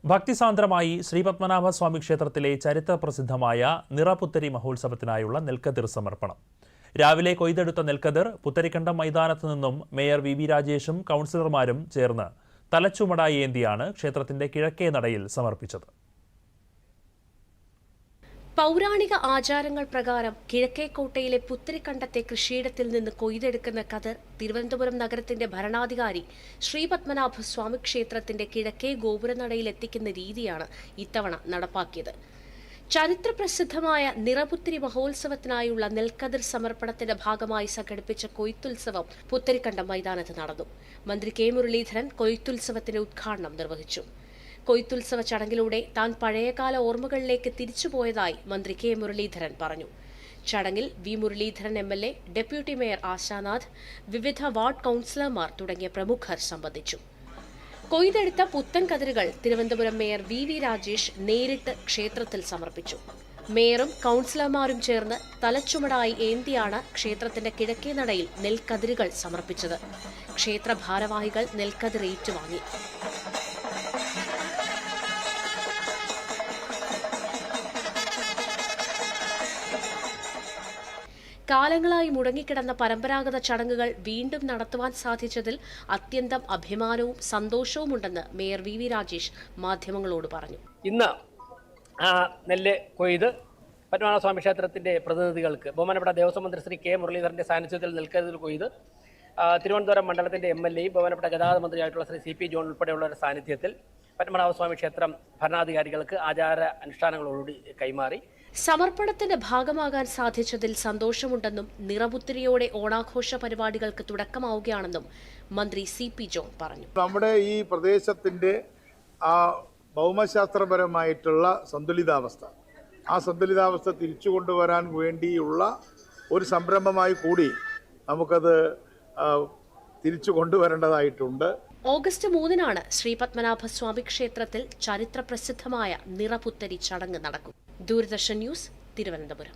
ഭക്തിസാന്ദ്രമായി ശ്രീപത്മനാഭസ്വാമി ക്ഷേത്രത്തിലെ ചരിത്രപ്രസിദ്ധമായ നിറപുത്തരി മഹോത്സവത്തിനായുള്ള നെൽക്കതിർ സമർപ്പണം. രാവിലെ കൊയ്തെടുത്ത നെൽക്കതിർ പുത്തരിക്കണ്ടം മൈതാനത്തു നിന്നും മേയർ വി രാജേഷും കൗൺസിലർമാരും ചേർന്ന് തലച്ചുമടായി ഏന്തിയാണ് ക്ഷേത്രത്തിന്റെ കിഴക്കേ നടയിൽ സമർപ്പിച്ചത്. പൗരാണിക ആചാരങ്ങൾ പ്രകാരം കിഴക്കേക്കോട്ടയിലെ പുത്തരിക്കണ്ടത്തെ കൃഷിയിടത്തിൽ നിന്ന് കൊയ്തെടുക്കുന്ന കതിർ തിരുവനന്തപുരം നഗരത്തിന്റെ ഭരണാധികാരി ശ്രീപത്മനാഭസ്വാമി ക്ഷേത്രത്തിന്റെ കിഴക്കേ ഗോപുരനടയിൽ എത്തിക്കുന്ന രീതിയാണ് ഇത്തവണ നടപ്പാക്കിയത്. ചരിത്രപ്രസിദ്ധമായ നിറപുത്തരി മഹോത്സവത്തിനായുള്ള നെൽക്കതിർ സമർപ്പണത്തിന്റെ ഭാഗമായി സംഘടിപ്പിച്ച കൊയ്ത്തുത്സവം പുത്തരിക്കണ്ടം മൈതാനത്ത് നടന്നു. മന്ത്രി കെ മുരളീധരൻ കൊയ്ത്തുത്സവത്തിന്റെ ഉദ്ഘാടനം നിർവഹിച്ചു. കൊയ്ത്തുത്സവ ചടങ്ങിലൂടെ താൻ പഴയകാല ഓർമ്മകളിലേക്ക് തിരിച്ചുപോയതായി മന്ത്രി കെ മുരളീധരൻ പറഞ്ഞു. ചടങ്ങിൽ V Muraleedharan MLA, deputy mayor Ashanath, വിവിധ വാർഡ് കൌൺസിലർമാർ തുടങ്ങിയ പ്രമുഖർ സംബന്ധിച്ചു. കൊയ്തെടുത്ത പുത്തൻ കതിരുകൾ തിരുവനന്തപുരം മേയർ വി രാജേഷ് നേരിട്ട് ക്ഷേത്രത്തിൽ സമർപ്പിച്ചു. മേയറും കൌൺസിലർമാരും ചേർന്ന് തലച്ചുമടായി ഏന്തിയാണ് ക്ഷേത്രത്തിന്റെ കിഴക്കേ നടയിൽ നെൽക്കതിരുകൾ സമർപ്പിച്ചത്. ക്ഷേത്ര ഭാരവാഹികൾ നെൽക്കതിർ ഏറ്റുവാങ്ങി. കാലങ്ങളായി മുടങ്ങിക്കിടന്ന പരമ്പരാഗത ചടങ്ങുകൾ വീണ്ടും നടത്തുവാൻ സാധിച്ചതിൽ അത്യന്തം അഭിമാനവും സന്തോഷവുമുണ്ടെന്ന് മേയർ വി രാജേഷ് മാധ്യമങ്ങളോട് പറഞ്ഞു. ഇന്ന് നെല്ല് കൊയ്ത് പത്മനാഭസ്വാമി ക്ഷേത്രത്തിന്റെ പ്രതിനിധികൾക്ക് ബഹുമാനപ്പെട്ട ദേവസ്വം മന്ത്രി ശ്രീ കെ മുരളീധരന്റെ സാന്നിധ്യത്തിൽ നെൽക്കതിർ കൊയ്ത് തിരുവനന്തപുരം മണ്ഡലത്തിന്റെ MLAയും ബഹുമാനപ്പെട്ട ഗതാഗത മന്ത്രിയായിട്ടുള്ള ശ്രീ CP ജോൺ ഉൾപ്പെടെയുള്ളവരുടെ സാന്നിധ്യത്തിൽ പത്മനാഭസ്വാമി ക്ഷേത്രം ഭരണാധികാരികൾക്ക് ആചാര അനുഷ്ഠാനങ്ങളോടുകൂടി കൈമാറി. സമർപ്പണത്തിന്റെ ഭാഗമാകാൻ സാധിച്ചതിൽ സന്തോഷമുണ്ടെന്നും നിറപുത്തരിയോടെ ഓണാഘോഷ പരിപാടികൾക്ക് തുടക്കമാവുകയാണെന്നും മന്ത്രി CP ജോൺ പറഞ്ഞു. നമ്മുടെ ഈ പ്രദേശത്തിന്റെ ഭൗമശാസ്ത്രപരമായിട്ടുള്ള സന്തുലിതാവസ്ഥ, ആ സന്തുലിതാവസ്ഥ തിരിച്ചു കൊണ്ടുവരാൻ വേണ്ടിയുള്ള ഒരു സംരംഭമായി കൂടി നമുക്കത് തിരിച്ചു കൊണ്ടുവരേണ്ടതായിട്ടുണ്ട്. ഓഗസ്റ്റ് 3-നാണ് ശ്രീപത്മനാഭസ്വാമി ക്ഷേത്രത്തിൽ ചരിത്രപ്രസിദ്ധമായ നിറപുത്തരി ചടങ്ങ് നടക്കും. ദൂരദർശൻ ന്യൂസ്, തിരുവനന്തപുരം.